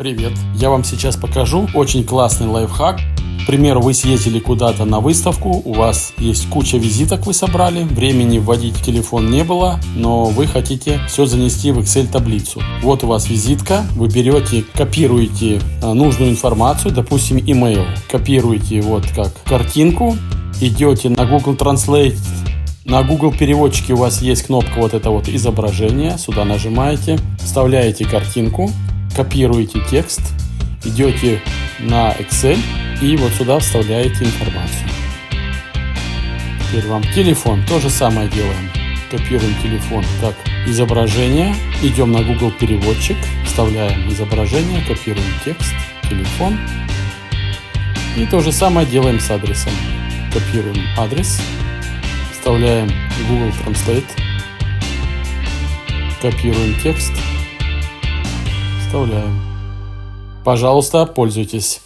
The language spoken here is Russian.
Привет! Я вам сейчас покажу очень классный лайфхак. К примеру, вы съездили куда-то на выставку, у вас есть куча визиток, вы собрали, времени вводить в телефон не было, но вы хотите все занести в Excel таблицу. Вот у вас визитка, вы берете, копируете нужную информацию, допустим, email, копируете вот как картинку, идете на Google Translate, на Google переводчике у вас есть кнопка вот это вот изображение, сюда нажимаете, вставляете картинку, копируете текст, идете на Excel и вот сюда вставляете информацию. Теперь вам телефон, то же самое делаем. Копируем телефон как изображение, идем на Google переводчик, вставляем изображение, копируем текст, телефон. И то же самое делаем с адресом. Копируем адрес, вставляем Google Translate, копируем текст, вставляем. Пожалуйста, пользуйтесь.